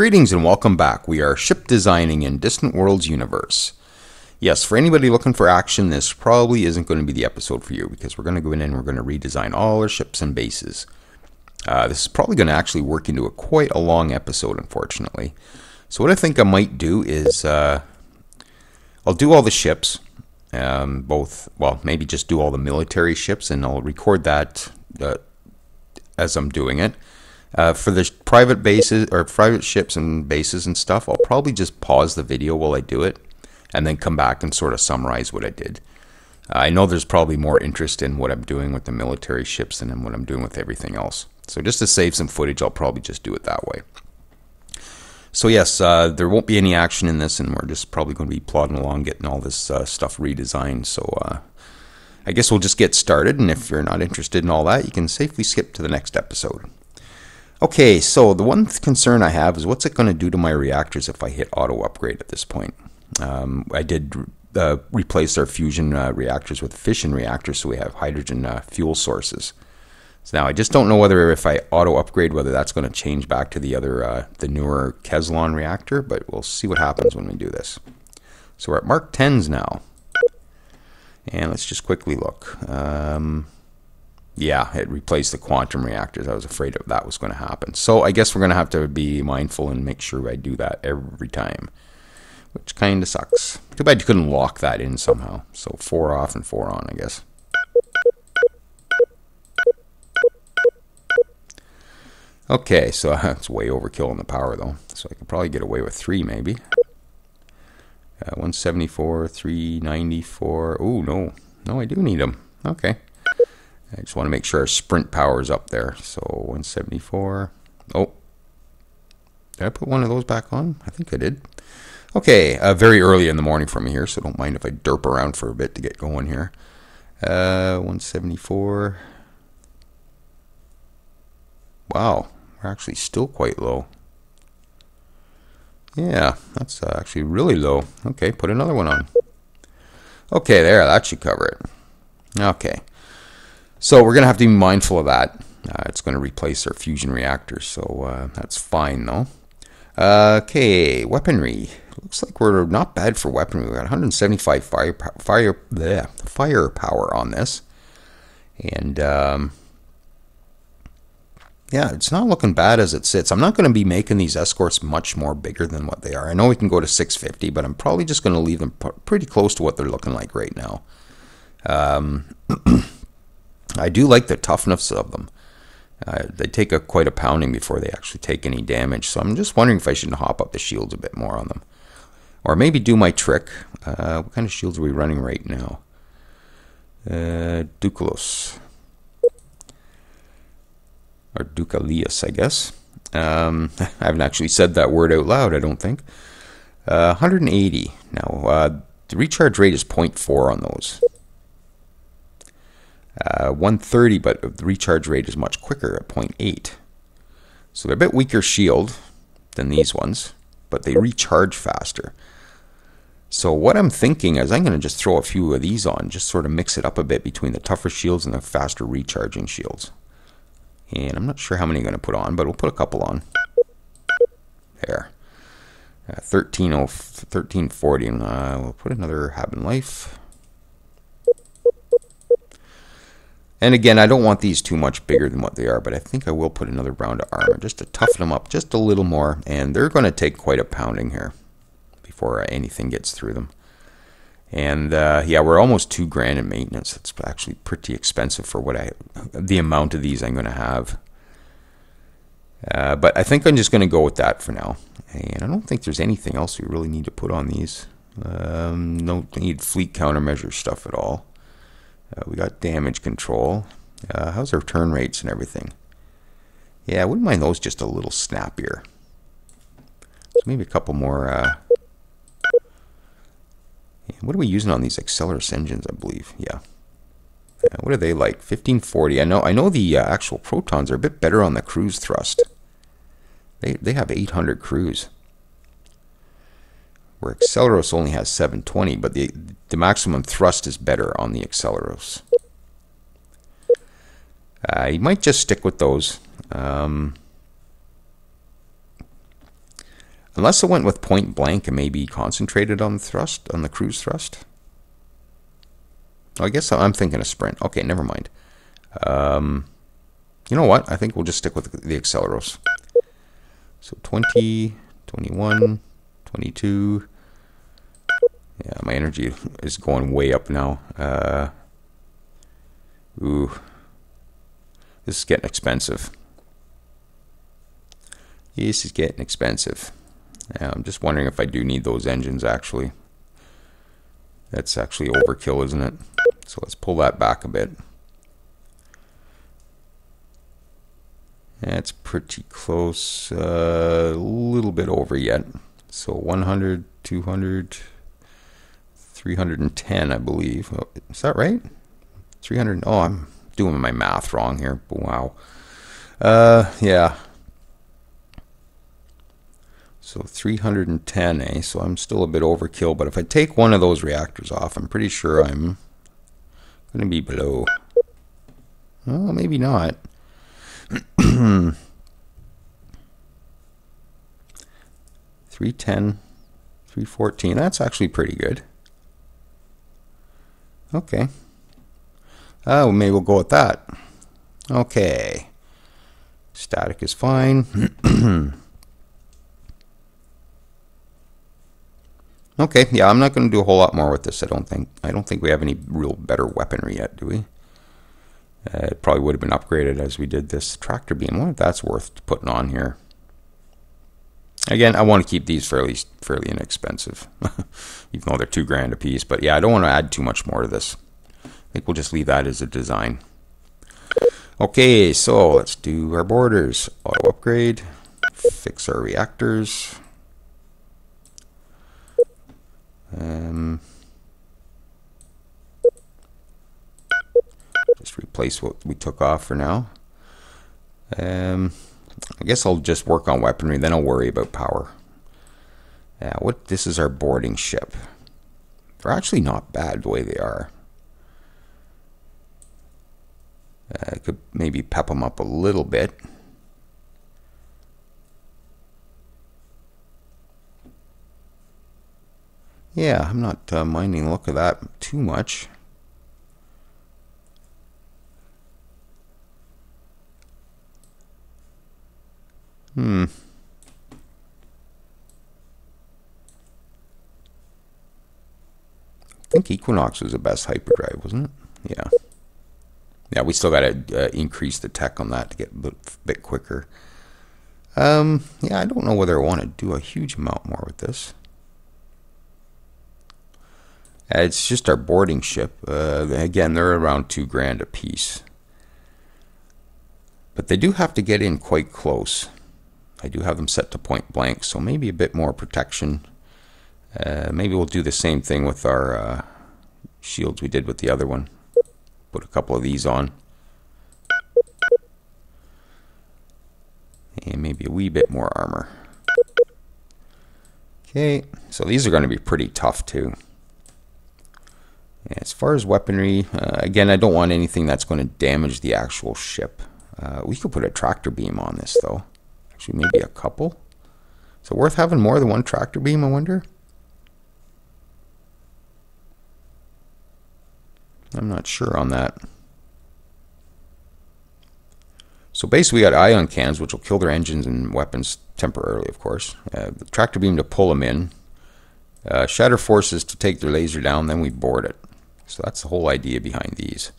Greetings and welcome back. We are ship designing in Distant Worlds universe. Yes, for anybody looking for action, this probably isn't going to be the episode for you because we're going to go in and we're going to redesign all our ships and bases. This is probably going to actually work into quite a long episode, unfortunately. So what I think I might do is I'll do all the ships, maybe just do all the military ships, and I'll record that as I'm doing it. For the private bases or private ships and bases and stuff, I'll probably just pause the video while I do it and then come back and sort of summarize what I did. I know there's probably more interest in what I'm doing with the military ships than in what I'm doing with everything else. So just to save some footage, I'll probably just do it that way. So yes, there won't be any action in this, and we're just probably going to be plodding along getting all this stuff redesigned. So I guess we'll just get started, and if you're not interested in all that, you can safely skip to the next episode. Okay, so the one concern I have is what's it going to do to my reactors if I hit auto upgrade at this point. I did replace our fusion reactors with fission reactors, so we have hydrogen fuel sources. So now I just don't know whether if I auto upgrade, whether that's going to change back to the other, the newer Kevlar reactor, but we'll see what happens when we do this. So we're at Mark 10s now, and let's just quickly look. Yeah, it replaced the quantum reactors. I was afraid that was going to happen. So I guess we're going to have to be mindful and make sure I do that every time, which kind of sucks. Too bad you couldn't lock that in somehow. So 4 off and 4 on, I guess. Okay, so it's way overkill on the power though. So I could probably get away with 3 maybe. 174, 394. Oh, no. No, I do need them. Okay. I just want to make sure our sprint power is up there. So 174. Oh, did I put one of those back on? I think I did. Okay, very early in the morning for me here, so don't mind if I derp around for a bit to get going here. 174. Wow, we're actually still quite low. Yeah, that's actually really low. Okay, put another one on. Okay, there, that should cover it. Okay. So we're going to have to be mindful of that. It's going to replace our fusion reactors, so that's fine though. Okay, weaponry. Looks like we're not bad for weaponry. We got 175 firepower on this. And yeah, it's not looking bad as it sits. I'm not going to be making these escorts much more bigger than what they are. I know we can go to 650, but I'm probably just going to leave them pretty close to what they're looking like right now. I do like the toughness of them. They take quite a pounding before they actually take any damage. So I'm just wondering if I shouldn't hop up the shields a bit more on them. Or maybe do my trick. What kind of shields are we running right now? Ducalos. Or Ducalius, I guess. I haven't actually said that word out loud, I don't think. 180. Now, the recharge rate is 0.4 on those. 130, but the recharge rate is much quicker at 0.8. So they're a bit weaker shield than these ones, but they recharge faster. So what I'm thinking is I'm going to just throw a few of these on, just sort of mix it up a bit between the tougher shields and the faster recharging shields. And I'm not sure how many I'm going to put on, but we'll put a couple on. There. 1340, and we'll put another Having Life. And again, I don't want these too much bigger than what they are, but I think I will put another round of armor just to toughen them up just a little more. And they're going to take quite a pounding here before anything gets through them. And yeah, we're almost $2,000 in maintenance. It's actually pretty expensive for the amount of these I'm going to have. But I think I'm just going to go with that for now. And I don't think there's anything else we really need to put on these. No need fleet countermeasure stuff at all. We got damage control. How's our turn rates and everything? Yeah, I wouldn't mind those just a little snappier. So maybe a couple more. What are we using on these Accelerus engines, I believe? Yeah. What are they like? 1540. I know the actual protons are a bit better on the cruise thrust. They have 800 cruise. Where Accelerus only has 720, but the maximum thrust is better on the Accelerus. You might just stick with those. Unless it went with point blank and maybe concentrated on the thrust, on the cruise thrust. Oh, I guess I'm thinking a sprint. Okay, never mind. You know what? I think we'll just stick with the acceleros. So 20, 21, 22. Yeah, my energy is going way up now. Ooh. This is getting expensive. This is getting expensive. Yeah, I'm just wondering if I do need those engines, actually. That's actually overkill, isn't it? So let's pull that back a bit. That's pretty close. A little bit over yet. So 100, 200, 310, I believe. Oh, is that right? 300. Oh, I'm doing my math wrong here. Wow. Yeah. So 310, eh? So I'm still a bit overkill. But if I take one of those reactors off, I'm pretty sure I'm going to be below. Well, maybe not. 310, 314. That's actually pretty good. Okay. Oh, maybe we'll go with that. Okay. Static is fine. Okay, yeah, I'm not going to do a whole lot more with this, I don't think. I don't think we have any real better weaponry yet, do we? It probably would have been upgraded as we did this tractor beam. I wonder if that's worth putting on here. Again, I want to keep these fairly inexpensive, even though they're $2,000 a piece. But yeah, I don't want to add too much more to this. I think we'll just leave that as a design. Okay, so let's do our borders. Auto upgrade. Fix our reactors. Just replace what we took off for now. I guess I'll just work on weaponry, then I'll worry about power. Yeah, this is our boarding ship. They're actually not bad the way they are. I could maybe pep them up a little bit. Yeah, I'm not minding the look of that too much. I think Equinox was the best hyperdrive, wasn't it? Yeah. Yeah, we still got to increase the tech on that to get a bit quicker. Yeah, I don't know whether I want to do a huge amount more with this. It's just our boarding ship. Again, they're around $2,000 a piece. But they do have to get in quite close. I do have them set to point blank, so maybe a bit more protection. Maybe we'll do the same thing with our shields we did with the other one. Put a couple of these on. And maybe a wee bit more armor. Okay, so these are going to be pretty tough too. As far as weaponry, again, I don't want anything that's going to damage the actual ship. We could put a tractor beam on this though. Actually, maybe a couple. Is it worth having more than one tractor beam, I wonder? I'm not sure on that. So basically we got ion cannons, which will kill their engines and weapons temporarily, of course. The tractor beam to pull them in. Shatter forces to take their laser down, then we board it. So that's the whole idea behind these.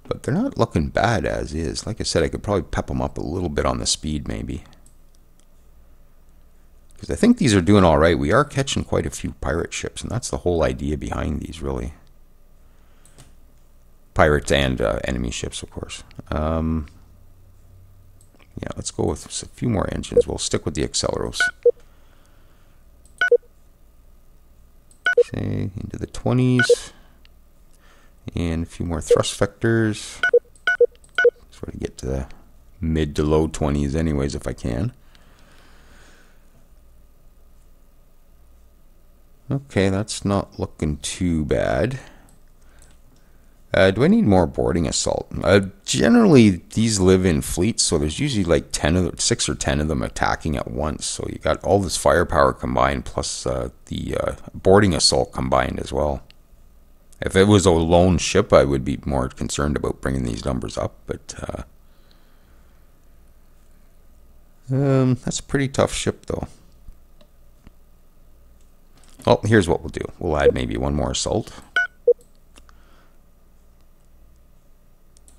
But they're not looking bad as is. Like I said, I could probably pep them up a little bit on the speed, maybe. Because I think these are doing all right. We are catching quite a few pirate ships, and that's the whole idea behind these, really. Pirates and enemy ships, of course. Yeah, let's go with a few more engines. We'll stick with the acceleros. Say into the 20s. And a few more thrust vectors. Sort of get to the mid to low 20s anyways if I can. Okay, that's not looking too bad. Do I need more boarding assault? Generally, these live in fleets, so there's usually like 6 or 10 of them attacking at once. So you got all this firepower combined, plus the boarding assault combined as well. If it was a lone ship, I would be more concerned about bringing these numbers up, but that's a pretty tough ship, though. Well, here's what we'll do. We'll add maybe one more assault.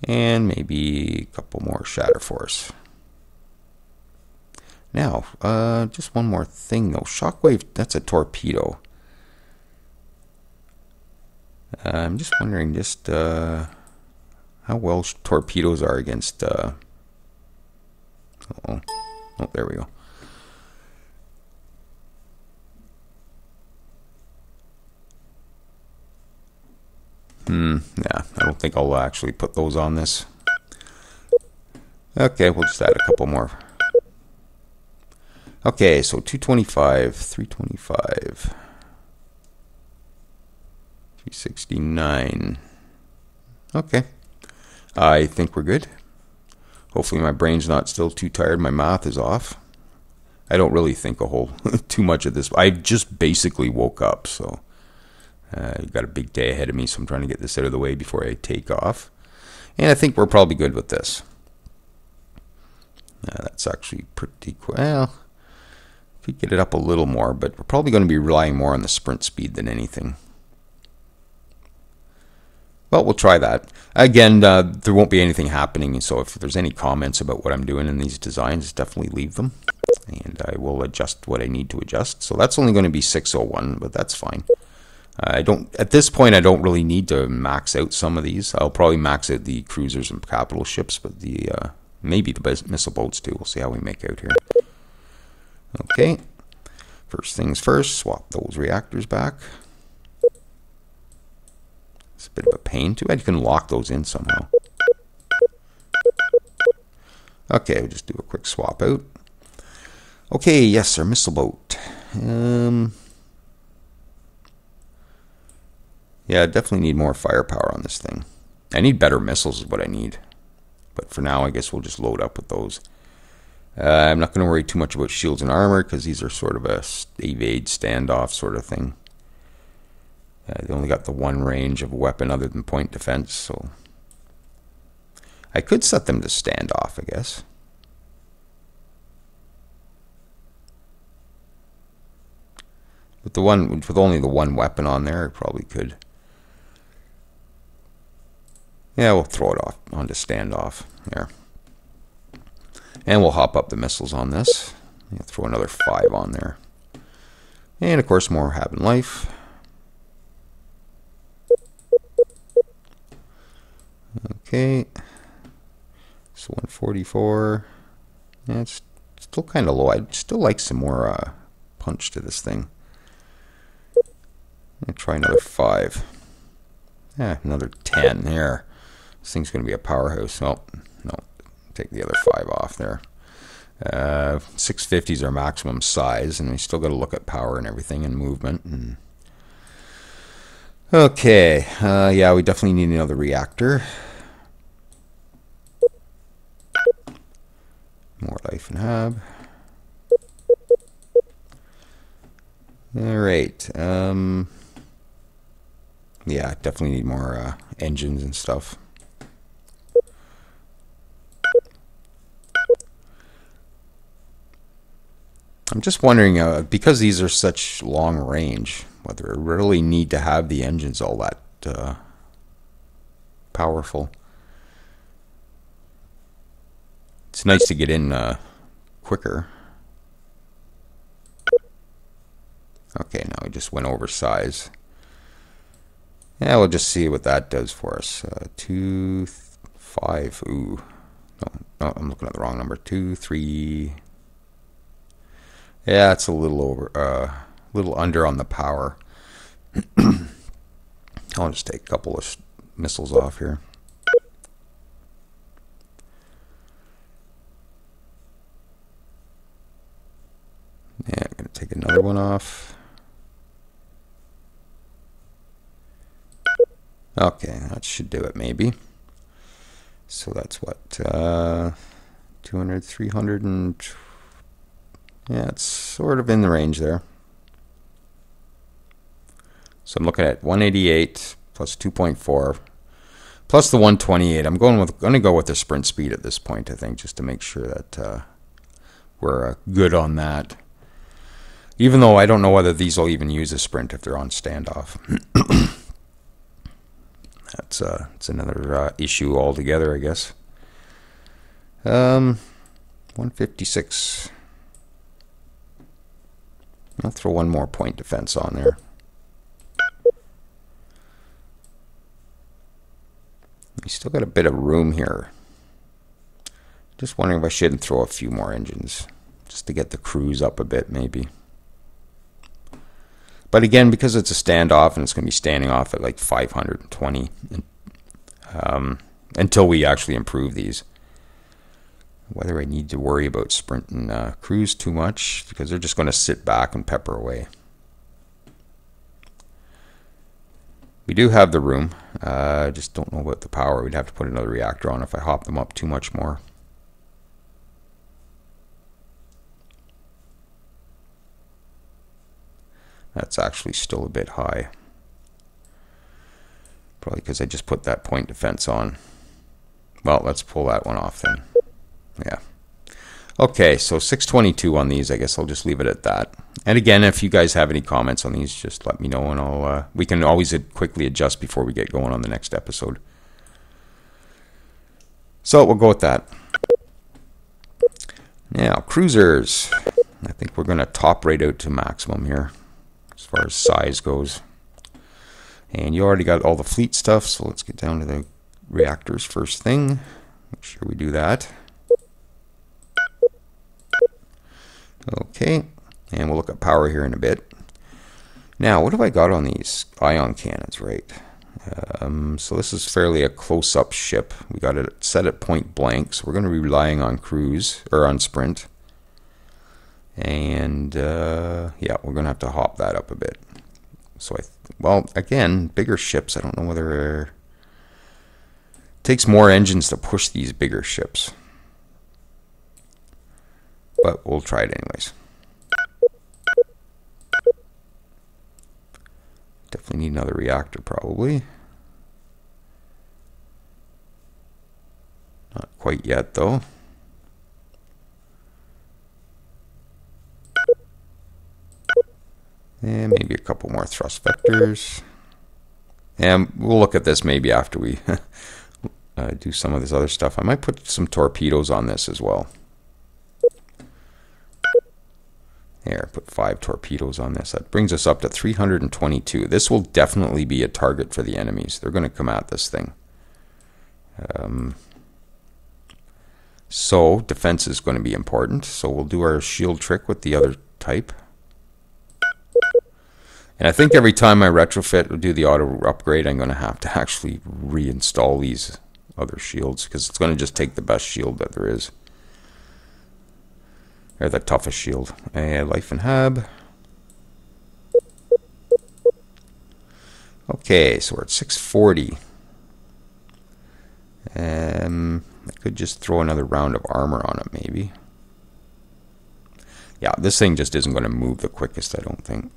And maybe a couple more Shatter Force. Now, just one more thing though. Shockwave, that's a torpedo. I'm just wondering how well torpedoes are against... oh, there we go. Yeah, I don't think I'll actually put those on this. Okay, we'll just add a couple more. Okay, so 225, 325, 369. Okay, I think we're good. Hopefully my brain's not still too tired. My math is off. I don't really think a whole too much of this. I just basically woke up, so... got a big day ahead of me, so I'm trying to get this out of the way before I take off. And I think we're probably good with this. That's actually pretty quick. Well, could get it up a little more, but we're probably going to be relying more on the sprint speed than anything. Well, we'll try that. Again, there won't be anything happening, so if there's any comments about what I'm doing in these designs, definitely leave them. And I will adjust what I need to adjust. So that's only going to be 601, but that's fine. At this point, I don't really need to max out some of these. I'll probably max out the cruisers and capital ships, but maybe the missile boats too. We'll see how we make out here. Okay. First things first, swap those reactors back. It's a bit of a pain. Too bad you can lock those in somehow. Okay, we'll just do a quick swap out. Okay, yes, our missile boat. Yeah, I definitely need more firepower on this thing. I need better missiles is what I need. But for now, I guess we'll just load up with those. I'm not going to worry too much about shields and armor, because these are sort of a evade standoff sort of thing. They only got the one range of a weapon other than point defense, so... I could set them to standoff, I guess. With only the one weapon on there, I probably could. Yeah, we'll throw it off onto standoff there. And we'll hop up the missiles on this. Throw another 5 on there. And of course more Have in Life. Okay. So 144. Yeah, it's still kind of low. I'd still like some more punch to this thing. I'll try another 5. Yeah, another 10 there. This thing's going to be a powerhouse. Oh, no. Take the other 5 off there. 650 is our maximum size, and we still got to look at power and everything and movement. And okay. Yeah, we definitely need another reactor. More life and hab. Alright. Yeah, definitely need more engines and stuff. I'm just wondering, because these are such long range, whether I really need to have the engines all that powerful. It's nice to get in quicker. Okay, now we just went over size. Yeah, we'll just see what that does for us. 2, 5. Ooh, no, I'm looking at the wrong number. 2, 3. Yeah, it's a little over, little under on the power. I'll just take a couple of missiles off here. Yeah, I'm gonna take another one off. Okay, that should do it maybe. So that's what, 200, 300, and yeah, it's sort of in the range there. So I'm looking at 188 plus 2.4 plus the 128. I'm going to go with the sprint speed at this point, I think, just to make sure that we're good on that. Even though I don't know whether these will even use a sprint if they're on standoff. That's another issue altogether, I guess. 156. I'll throw one more point defense on there. We still got a bit of room here. Just wondering if I shouldn't throw a few more engines just to get the crews up a bit, maybe. But again, because it's a standoff and it's going to be standing off at like 520 until we actually improve these. Whether I need to worry about sprinting crews too much, because they're just going to sit back and pepper away. We do have the room. I just don't know about the power. We'd have to put another reactor on if I hop them up too much more. That's actually still a bit high. Probably because I just put that point defense on. Well, let's pull that one off then. Yeah. Okay, so 622 on these. I guess I'll just leave it at that. And again, if you guys have any comments on these, just let me know, and we can always quickly adjust before we get going on the next episode. So we'll go with that. Now, cruisers. I think we're going to top right out to maximum here as far as size goes. And you already got all the fleet stuff, so let's get down to the reactors first thing. Make sure we do that. Okay, and we'll look at power here in a bit. Now, what have I got on these ion cannons, right? So this is fairly a close-up ship. We got it set at point blank, so we're going to be relying on cruise, or on sprint. And, yeah, we're going to have to hop that up a bit. So, well, again, bigger ships, I don't know whether it takes more engines to push these bigger ships. But we'll try it anyways. Definitely need another reactor, probably. Not quite yet, though. And maybe a couple more thrust vectors. And we'll look at this maybe after we do some of this other stuff. I might put some torpedoes on this as well. There, put 5 torpedoes on this. That brings us up to 322. This will definitely be a target for the enemies. They're going to come at this thing. So, defense is going to be important. So we'll do our shield trick with the other type. And I think every time I retrofit or do the auto upgrade, I'm going to have to actually reinstall these other shields, because it's going to just take the best shield that there is. Or the toughest shield. Life and Hab. Okay, so we're at 640. I could just throw another round of armor on it, maybe. Yeah, this thing just isn't going to move the quickest, I don't think.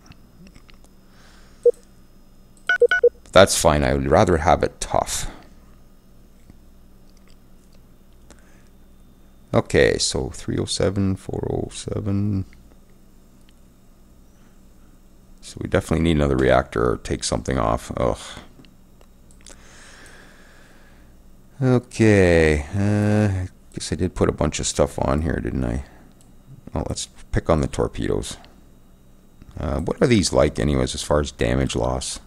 That's fine. I would rather have it tough. Okay, so 307, 407. So we definitely need another reactor or take something off. Ugh. Okay, I guess I did put a bunch of stuff on here, didn't I? Oh, let's pick on the torpedoes. What are these like anyways as far as damage loss?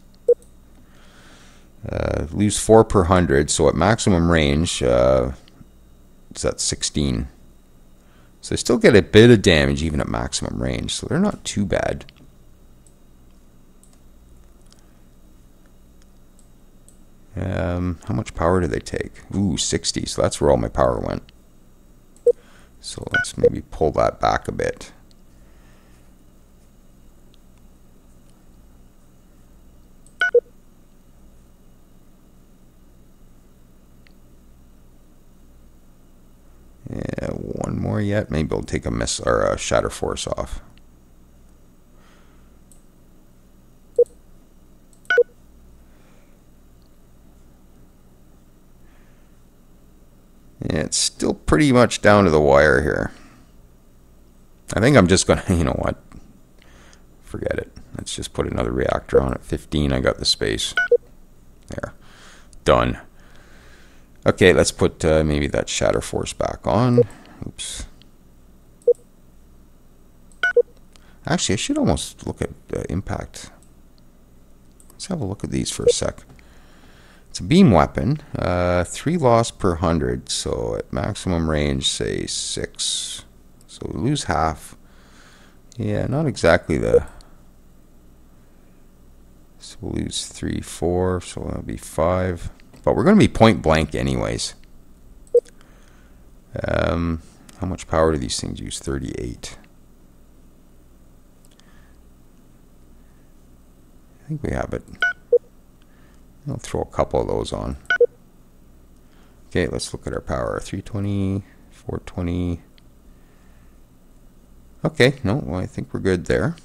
Lose 4 per 100, so at maximum range, it's at 16. So they still get a bit of damage even at maximum range, so they're not too bad. How much power do they take? Ooh, 60, so that's where all my power went. So let's maybe pull that back a bit. more yet. Maybe we'll take a miss or a shatter force off. Yeah, it's still pretty much down to the wire here. I think I'm just gonna, you know what? Forget it. Let's just put another reactor on at 15. I got the space. There. Done. Okay, let's put maybe that shatter force back on. Oops. Actually, I should almost look at impact. Let's have a look at these for a sec. It's a beam weapon. 3 loss per 100. So at maximum range, say 6. So we lose half. Yeah, not exactly the... So we'll lose 3, 4. So that'll be 5. But we're going to be point blank anyways. How much power do these things use? 38. I think we have it. I'll throw a couple of those on. Okay, let's look at our power. 320, 420. Okay, no, well, I think we're good there.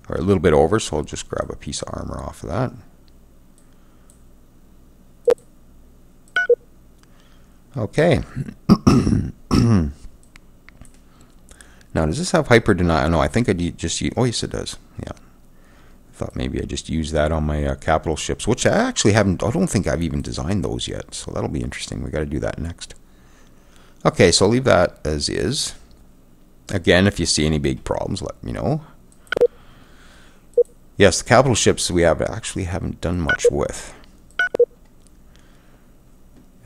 Or a little bit over, so I'll just grab a piece of armor off of that. Okay. Now, does this have hyper denial? No, I think I just use... Oh, yes, it does. Yeah. I thought maybe I just use that on my capital ships, which I actually haven't... I don't think I've even designed those yet, so that'll be interesting. We got to do that next. Okay, so I'll leave that as is. Again, if you see any big problems, let me know. Yes, the capital ships we actually haven't done much with.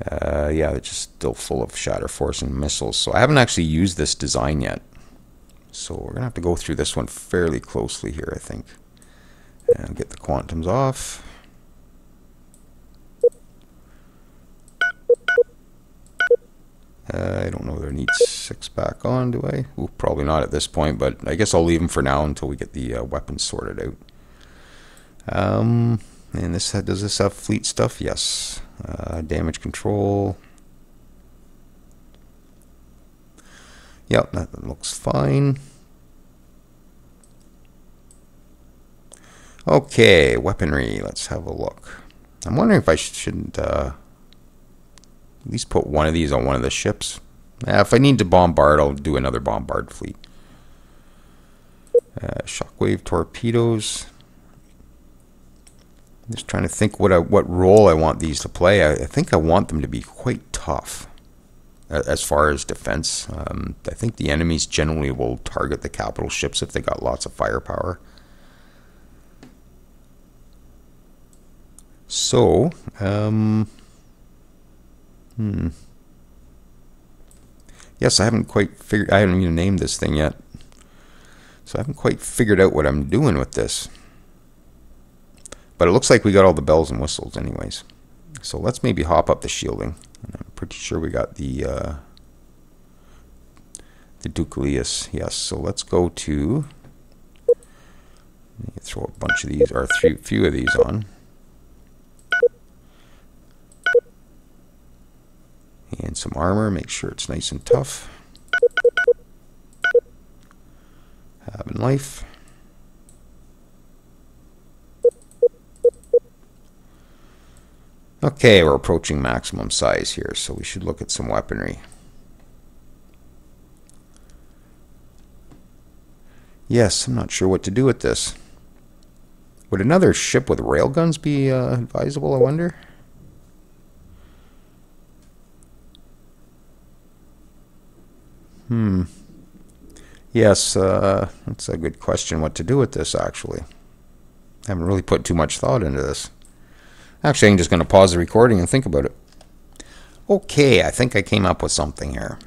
Yeah, they're just still full of shatter force and missiles. So I haven't actually used this design yet. So we're going to have to go through this one fairly closely here, I think. And get the quantums off. I don't know whether I need 6 back on, do I? Ooh, probably not at this point, but I guess I'll leave them for now until we get the weapons sorted out. And this does this have fleet stuff? Yes. Damage control. Yep, that looks fine. Okay, weaponry. Let's have a look. I'm wondering if I shouldn't at least put one of these on one of the ships. If I need to bombard, I'll do another bombard fleet. Shockwave torpedoes. I'm just trying to think what role I want these to play. I think I want them to be quite tough as far as defense. I think the enemies generally will target the capital ships if they got lots of firepower. So, yes, I haven't quite figured. I haven't even named this thing yet, so I haven't quite figured out what I'm doing with this. But it looks like we got all the bells and whistles anyways. So let's maybe hop up the shielding. I'm pretty sure we got the Ducalius. Yes, so let's go to... throw a bunch of these, or a few of these on. And some armor, make sure it's nice and tough. Having life. Okay, we're approaching maximum size here, so we should look at some weaponry. Yes, I'm not sure what to do with this. Would another ship with railguns be advisable, I wonder? Yes, that's a good question what to do with this, actually. I haven't really put too much thought into this. Actually, I'm just going to pause the recording and think about it. Okay, I think I came up with something here.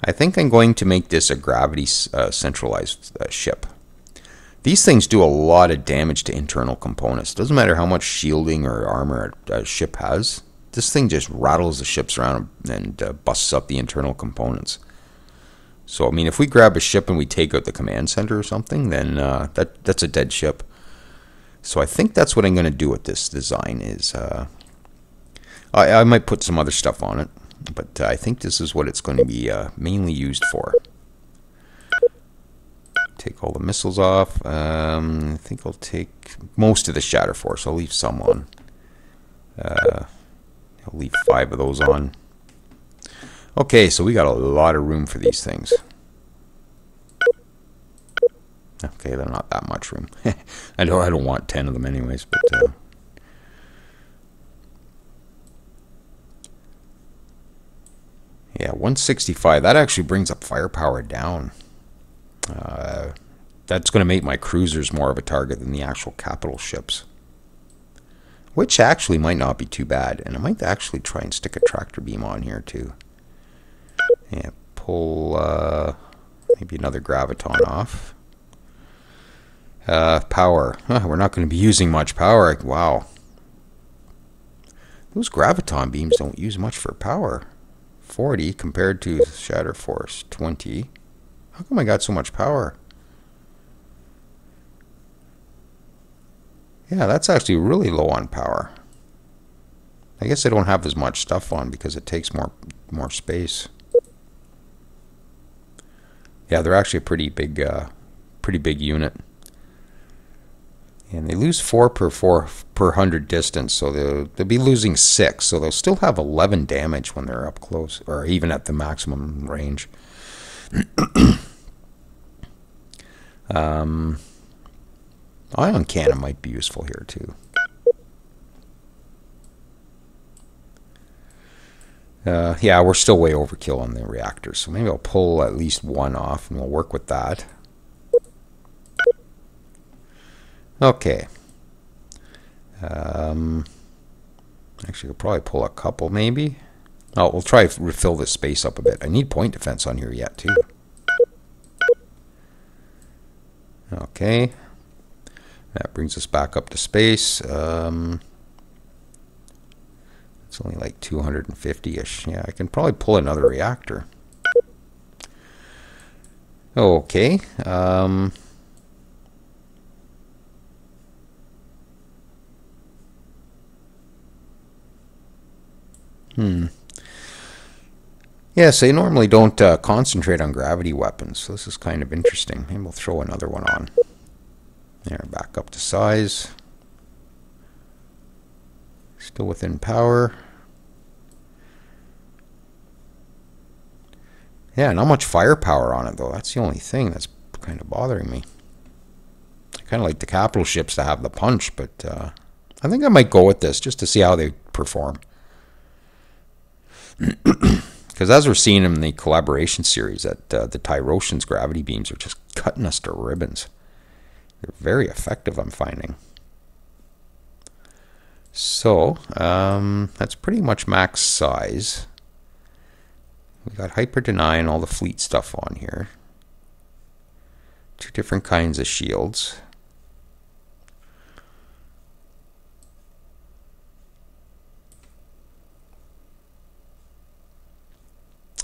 I think I'm going to make this a gravity centralized ship. These things do a lot of damage to internal components. Doesn't matter how much shielding or armor a ship has. This thing just rattles the ships around and busts up the internal components. So, I mean, if we grab a ship and we take out the command center or something, then that's a dead ship. So I think that's what I'm going to do with this design is... I might put some other stuff on it. but I think this is what it's going to be mainly used for. Take all the missiles off. I think I'll take most of the shatter force. I'll leave some on. I'll leave 5 of those on. Okay, so we got a lot of room for these things. Okay, they're not that much room. I don't want 10 of them anyways, but yeah, 165. That actually brings up firepower down. That's going to make my cruisers more of a target than the actual capital ships, which actually might not be too bad. And I might actually try and stick a tractor beam on here too. Yeah, pull maybe another graviton off. Power. We're not going to be using much power. Wow. Those graviton beams don't use much for power. 40 compared to shatter force 20. How come I got so much power? Yeah, that's actually really low on power. I guess I don't have as much stuff on because it takes more space. Yeah, they're actually a pretty big unit. And they lose 4 per 100 distance, so they'll be losing 6. So they'll still have 11 damage when they're up close, or even at the maximum range. Ion cannon might be useful here too. Yeah, we're still way overkill on the reactors, so maybe I'll pull at least 1 off, and we'll work with that. Okay. Actually, I'll probably pull a couple, maybe. Oh, we'll try to refill this space up a bit. I need point defense on here yet, too. Okay. That brings us back up to space. It's only like 250-ish. Yeah, I can probably pull another reactor. Okay. Yes, they normally don't concentrate on gravity weapons, so this is kind of interesting. Maybe we'll throw another one on. There, back up to size. Still within power. Yeah, not much firepower on it, though. That's the only thing that's kind of bothering me. I kind of like the capital ships to have the punch, but I think I might go with this just to see how they perform. Because as we're seeing in the collaboration series, that the Tyrosian's gravity beams are just cutting us to ribbons. They're very effective, I'm finding. So, that's pretty much max size. We got hyper deny and all the fleet stuff on here. 2 different kinds of shields.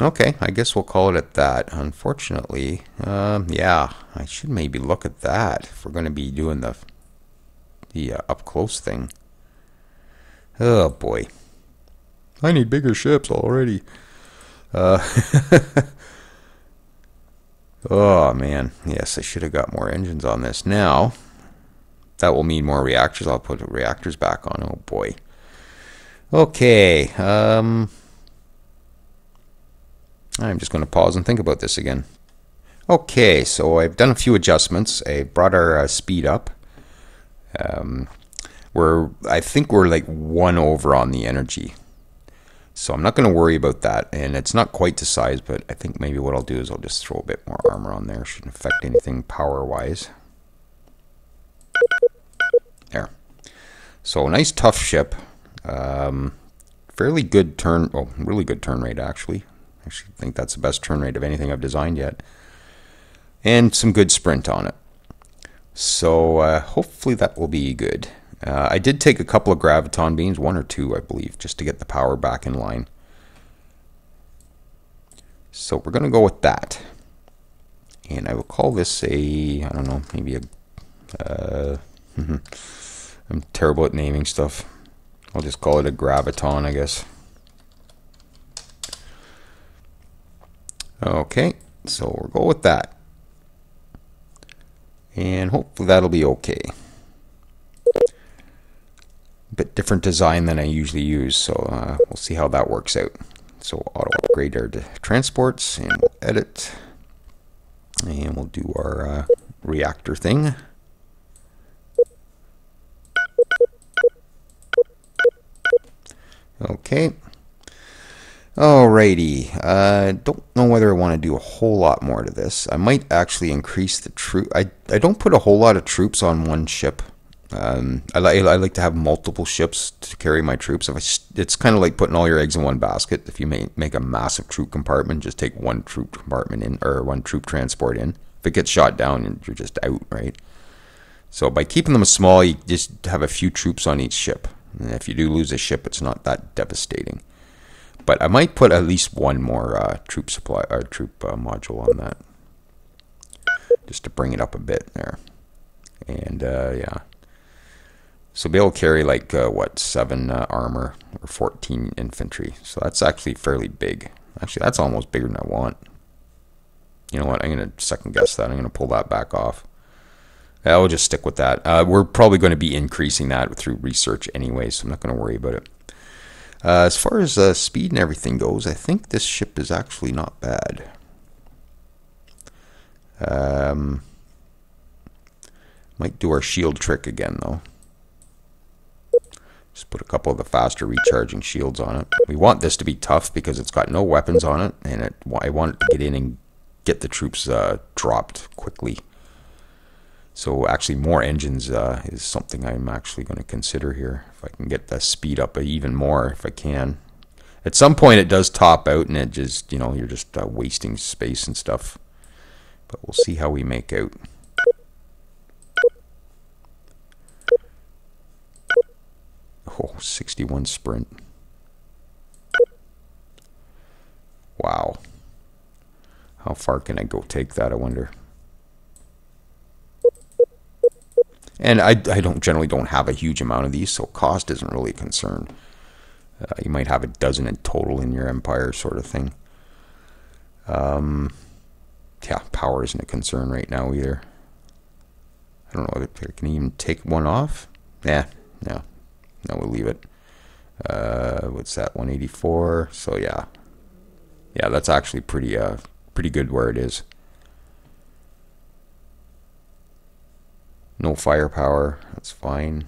Okay, I guess we'll call it at that. Unfortunately, yeah, I should maybe look at that if we're going to be doing the up close thing. Oh boy, I need bigger ships already. Oh man, yes, I should have got more engines on this. Now that will mean more reactors. I'll put the reactors back on. Oh boy. Okay. I'm just going to pause and think about this again. Okay, so I've done a few adjustments. I brought our speed up. I think we're like 1 over on the energy. So I'm not going to worry about that. And it's not quite the size, but I think maybe what I'll do is I'll just throw a bit more armor on there. Shouldn't affect anything power-wise. There. So a nice tough ship. Fairly good turn, well, really good turn rate actually. I actually think that's the best turn rate of anything I've designed yet. And some good sprint on it. So hopefully that will be good. I did take a couple of graviton beams, 1 or 2 I believe, just to get the power back in line. So we're going to go with that. And I will call this a, I don't know, maybe a, I'm terrible at naming stuff. I'll just call it a graviton, I guess. Okay, so we'll go with that. And hopefully that'll be okay. Bit different design than I usually use, so we'll see how that works out. So auto upgrade our transports and we'll edit, and we'll do our reactor thing. Okay. Alrighty. Don't know whether I want to do a whole lot more to this. I might actually increase the troop. I don't put a whole lot of troops on one ship. I like to have multiple ships to carry my troops. It's kind of like putting all your eggs in one basket. If you make a massive troop compartment, just take one troop compartment in, or one troop transport in. If it gets shot down, you're just out, right? So by keeping them small, you just have a few troops on each ship. And if you do lose a ship, it's not that devastating. But I might put at least one more troop supply or troop module on that, just to bring it up a bit there. And yeah. So be able to carry like, 7 armor or 14 infantry. So that's actually fairly big. Actually, that's almost bigger than I want. You know what? I'm going to second guess that. I'm going to pull that back off. I'll just stick with that. We're probably going to be increasing that through research anyway, so I'm not going to worry about it. As far as speed and everything goes, I think this ship is actually not bad. Might do our shield trick again, though. Just put a couple of the faster recharging shields on it. We want this to be tough because it's got no weapons on it, and I want it to get in and get the troops dropped quickly. So actually more engines is something I'm actually going to consider here. If I can get the speed up even more, if I can. At some point it does top out and it just, you're just wasting space and stuff. But we'll see how we make out. Oh, 61 sprint. Wow. How far can I go take that, I wonder? And I generally don't have a huge amount of these, so cost isn't really a concern. You might have a dozen in total in your empire, sort of thing. Yeah, power isn't a concern right now either. I don't know whether I can even take one off. Yeah, no, we'll leave it. What's that? 184. So yeah, that's actually pretty good where it is. No firepower, that's fine.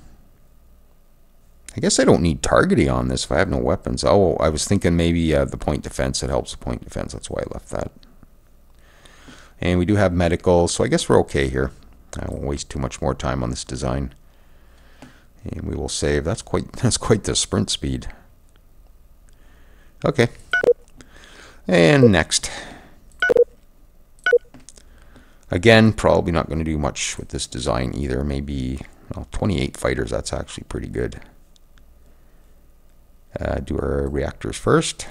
I guess I don't need targeting on this if I have no weapons. Oh, I was thinking maybe the point defense, it helps the point defense, that's why I left that. And we do have medical, so I guess we're okay here. I won't waste too much more time on this design. And we will save. That's quite the sprint speed. Okay. And next. Again, probably not going to do much with this design either. Maybe 28 fighters, that's actually pretty good. Do our reactors first.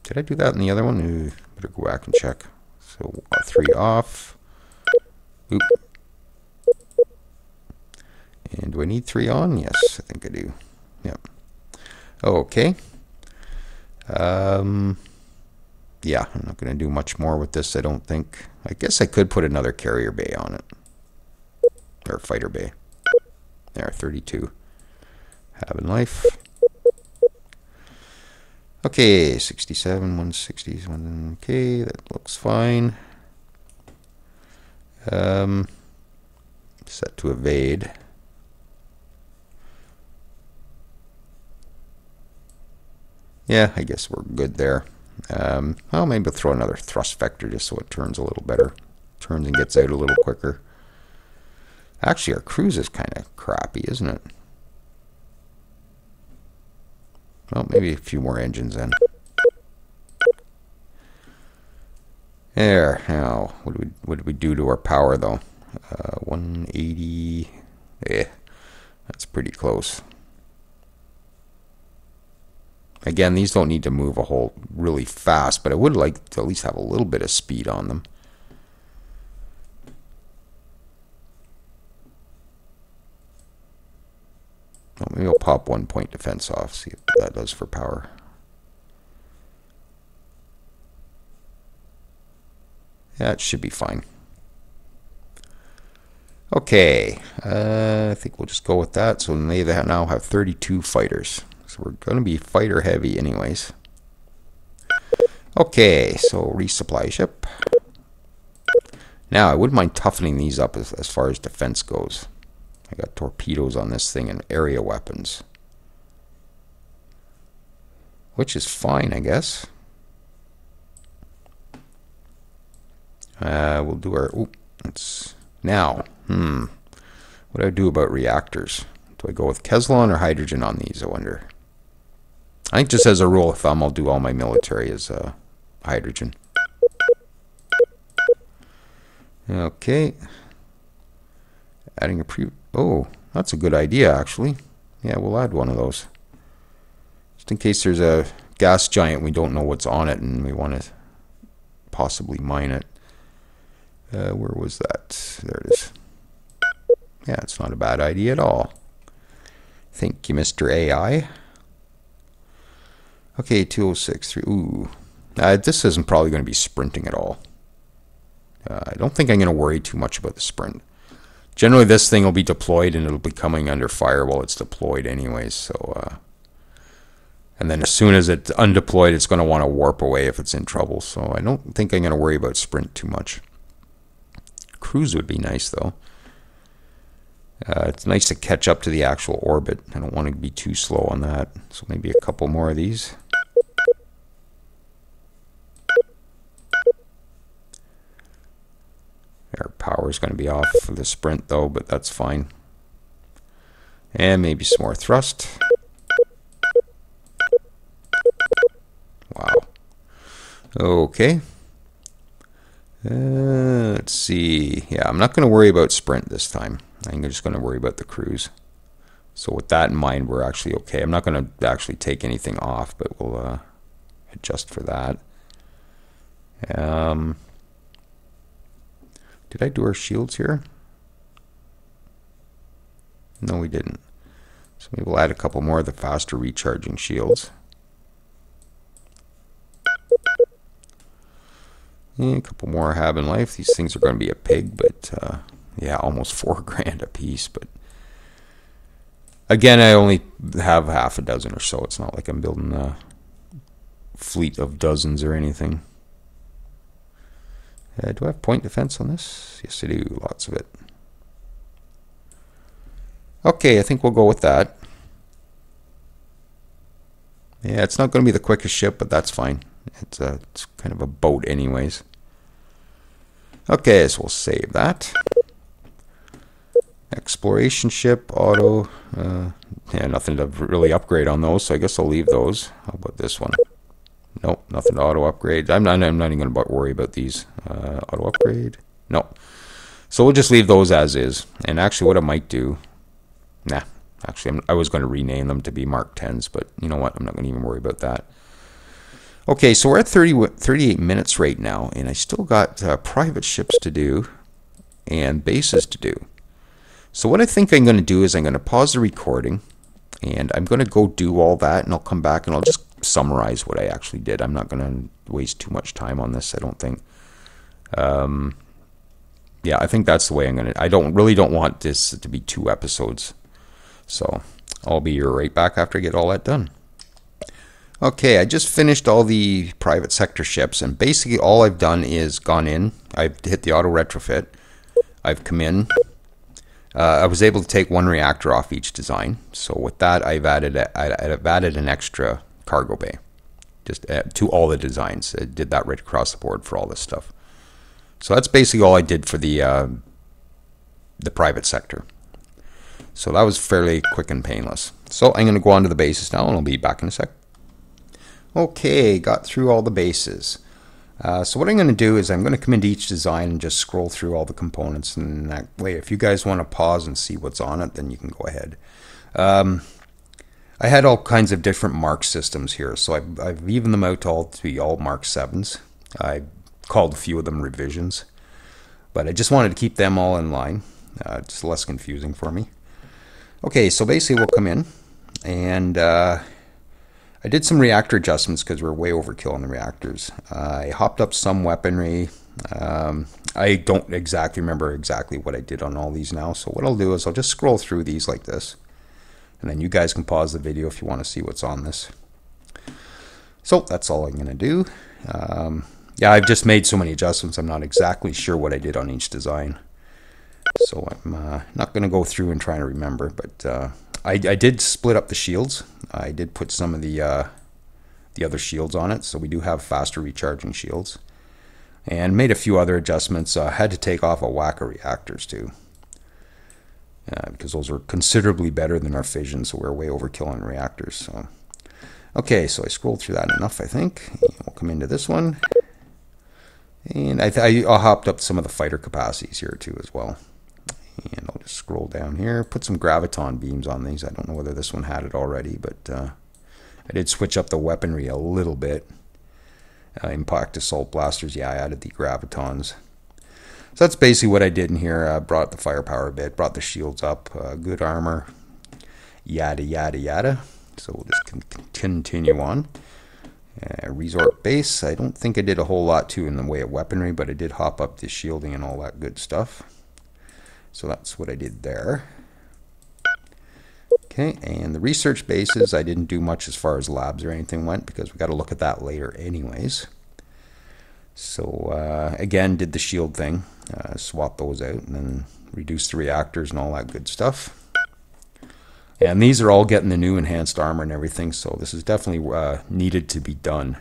Did I do that in the other one? Ooh, better go back and check. So 3 off. Oop. And do I need 3 on? Yes, I think I do. Yep. Okay. Yeah, I'm not going to do much more with this, I don't think. I guess I could put another carrier bay on it. Or fighter bay. There, 32. Having life. Okay, 67, 160, okay, that looks fine. Set to evade. Yeah, I guess we're good there. Well, maybe we'll throw another thrust vector just so it turns a little better. Turns and gets out a little quicker. Actually, our cruise is kind of crappy, isn't it? Well, maybe a few more engines then. There. Now, what did we do to our power though? 180. That's pretty close. Again, these don't need to move a whole really fast, but I would like to at least have a little bit of speed on them. Well, maybe I'll pop 1 point defense off, see what that does for power. That should be fine. Okay, I think we'll just go with that. So they now have 32 fighters. So we're going to be fighter heavy anyways. Okay, so resupply ship. Now, I wouldn't mind toughening these up as far as defense goes. I got torpedoes on this thing and area weapons. Which is fine, I guess. We'll do our... Ooh, let's... Now, what do I do about reactors? Do I go with Kevlar or hydrogen on these, I wonder? I think just as a rule of thumb, I'll do all my military as hydrogen. Okay. Adding a Oh, that's a good idea, actually. Yeah, we'll add one of those. Just in case there's a gas giant, we don't know what's on it, and we want to possibly mine it. Where was that? There it is. Yeah, it's not a bad idea at all. Thank you, Mr. AI. Okay, 2063. Ooh. This isn't probably going to be sprinting at all. I don't think I'm going to worry too much about the sprint. Generally, this thing will be deployed and it'll be coming under fire while it's deployed anyways. So, and then as soon as it's undeployed, it's going to want to warp away if it's in trouble. So I don't think I'm going to worry about sprint too much. Cruise would be nice, though. It's nice to catch up to the actual orbit. I don't want to be too slow on that. So maybe a couple more of these. Our power is going to be off for the sprint, though, but that's fine. And maybe some more thrust. Wow. Okay. Let's see. Yeah, I'm not going to worry about sprint this time. I'm just going to worry about the cruise. So with that in mind, we're actually okay. I'm not going to actually take anything off, but we'll adjust for that. Did I do our shields here? No, we didn't. So maybe we'll add a couple more of the faster recharging shields. And a couple more Have in Life. These things are going to be a pig, but yeah, almost $4,000 a piece. But again, I only have half a dozen or so. It's not like I'm building a fleet of dozens or anything. Do I have point defense on this? Yes, I do. Lots of it. Okay, I think we'll go with that. Yeah, it's not going to be the quickest ship, but that's fine. It's kind of a boat anyways. Okay, so we'll save that. Exploration ship, auto. Yeah, nothing to really upgrade on those, so I guess I'll leave those. How about this one? Nope, nothing to auto upgrade. I'm not even going to worry about these. Auto upgrade? No. So we'll just leave those as is. And actually what I might do... Nah, actually I was going to rename them to be Mark 10s, but you know what? I'm not going to even worry about that. Okay, so we're at 38 minutes right now, and I still got private ships to do and bases to do. So what I think I'm going to do is I'm going to pause the recording, and I'm going to go do all that, and I'll come back and I'll just summarize what I actually did. I'm not going to waste too much time on this, I don't think. Yeah, I think that's the way I'm going to... I really don't want this to be 2 episodes. So I'll be right back after I get all that done. Okay, I just finished all the private sector ships, and basically all I've done is gone in. I've hit the auto retrofit. I've come in. I was able to take 1 reactor off each design. So with that, I've added an extra cargo bay, just to all the designs. I did that right across the board for all this stuff. So that's basically all I did for the private sector. So that was fairly quick and painless. So I'm going to go on to the bases now, and I'll be back in a sec. Okay, got through all the bases. So what I'm going to do is I'm going to come into each design and just scroll through all the components, and that way if you guys want to pause and see what's on it, then you can go ahead. I had all kinds of different mark systems here, so I've evened them out to be all Mark 7s. I called a few of them revisions, but I just wanted to keep them all in line. Just less confusing for me. Okay, so basically we'll come in, and I did some reactor adjustments because we're way overkill on the reactors. I hopped up some weaponry. I don't exactly remember exactly what I did on all these now. So what I'll do is I'll just scroll through these like this. And then you guys can pause the video if you want to see what's on this. So that's all I'm going to do. Yeah, I've just made so many adjustments. I'm not exactly sure what I did on each design. So I'm not going to go through and try to remember. But I did split up the shields. I did put some of the other shields on it. So we do have faster recharging shields. And made a few other adjustments. I had to take off a whack of reactors too. Because those are considerably better than our fission. So we're way overkill on reactors. So. Okay, so I scrolled through that enough, I think. We'll come into this one. And I hopped up some of the fighter capacities here too as well. And I'll just scroll down here. Put some graviton beams on these. I don't know whether this one had it already, but I did switch up the weaponry a little bit. Impact assault blasters, yeah, I added the gravitons. So that's basically what I did in here. Brought the firepower a bit, brought the shields up, good armor, yada, yada, yada. So we'll just continue on. Resort base, I don't think I did a whole lot too in the way of weaponry, but I did hop up the shielding and all that good stuff. So that's what I did there. Okay, and the research bases, I didn't do much as far as labs or anything went because we got to look at that later anyways. So again, did the shield thing, swap those out and then reduce the reactors and all that good stuff. And these are all getting the new enhanced armor and everything, so this is definitely needed to be done.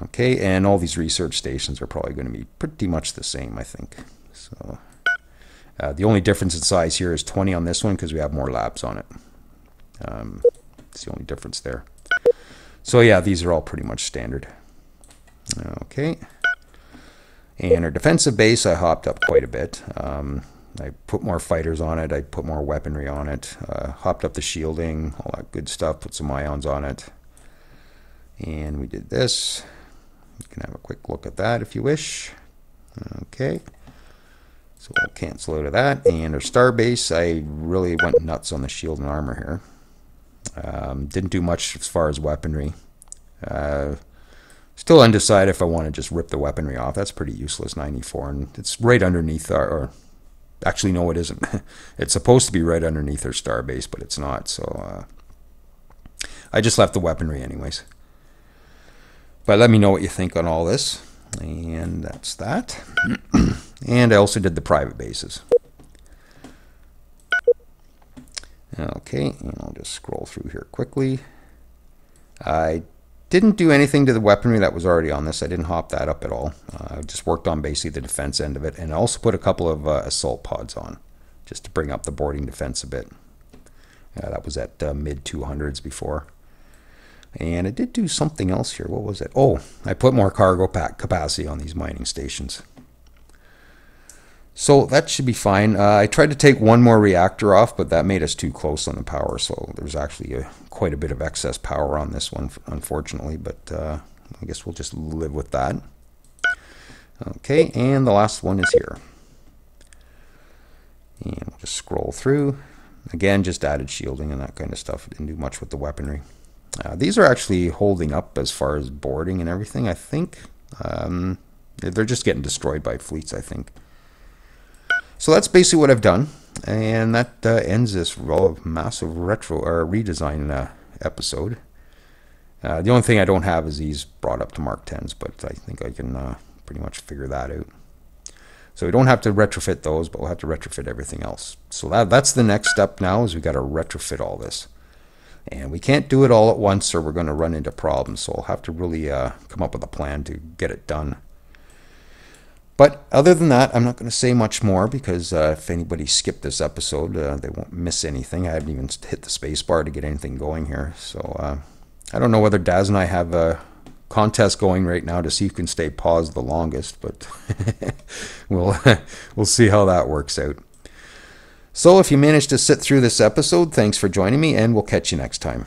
Okay, and all these research stations are probably going to be pretty much the same, I think. So the only difference in size here is 20 on this one because we have more labs on it. It's the only difference there. So yeah, these are all pretty much standard. Okay. And our defensive base, I hopped up quite a bit. I put more fighters on it. I put more weaponry on it. Hopped up the shielding, all that good stuff. Put some ions on it. And we did this. You can have a quick look at that if you wish. Okay. So we'll cancel out of that. And our star base, I really went nuts on the shield and armor here. Didn't do much as far as weaponry. Still undecided if I want to just rip the weaponry off. That's pretty useless, 94. And it's right underneath our... Actually, no, it isn't. It's supposed to be right underneath our star base, but it's not. So I just left the weaponry anyways. But let me know what you think on all this. And that's that. And I also did the private bases. Okay, and I'll just scroll through here quickly. I didn't do anything to the weaponry that was already on this. I didn't hop that up at all. I just worked on basically the defense end of it. And I also put a couple of assault pods on just to bring up the boarding defense a bit. That was at mid 200s before. And I did do something else here. What was it? Oh, I put more cargo pack capacity on these mining stations. So that should be fine. I tried to take one more reactor off, but that made us too close on the power. So there's actually quite a bit of excess power on this one, unfortunately. But I guess we'll just live with that. Okay, and the last one is here. And we'll just scroll through. Again, just added shielding and that kind of stuff. Didn't do much with the weaponry. These are actually holding up as far as boarding and everything, I think. They're just getting destroyed by fleets, I think. So that's basically what I've done. And that ends this massive redesign episode. The only thing I don't have is these brought up to Mark 10s, but I think I can pretty much figure that out. So we don't have to retrofit those, but we'll have to retrofit everything else. So that's the next step now, is we got to retrofit all this. And we can't do it all at once or we're going to run into problems. So I'll have to really come up with a plan to get it done. But other than that, I'm not going to say much more because if anybody skipped this episode, they won't miss anything. I haven't even hit the space bar to get anything going here. So I don't know whether Daz and I have a contest going right now to see who can stay paused the longest, but we'll see how that works out. So if you managed to sit through this episode, thanks for joining me, and we'll catch you next time.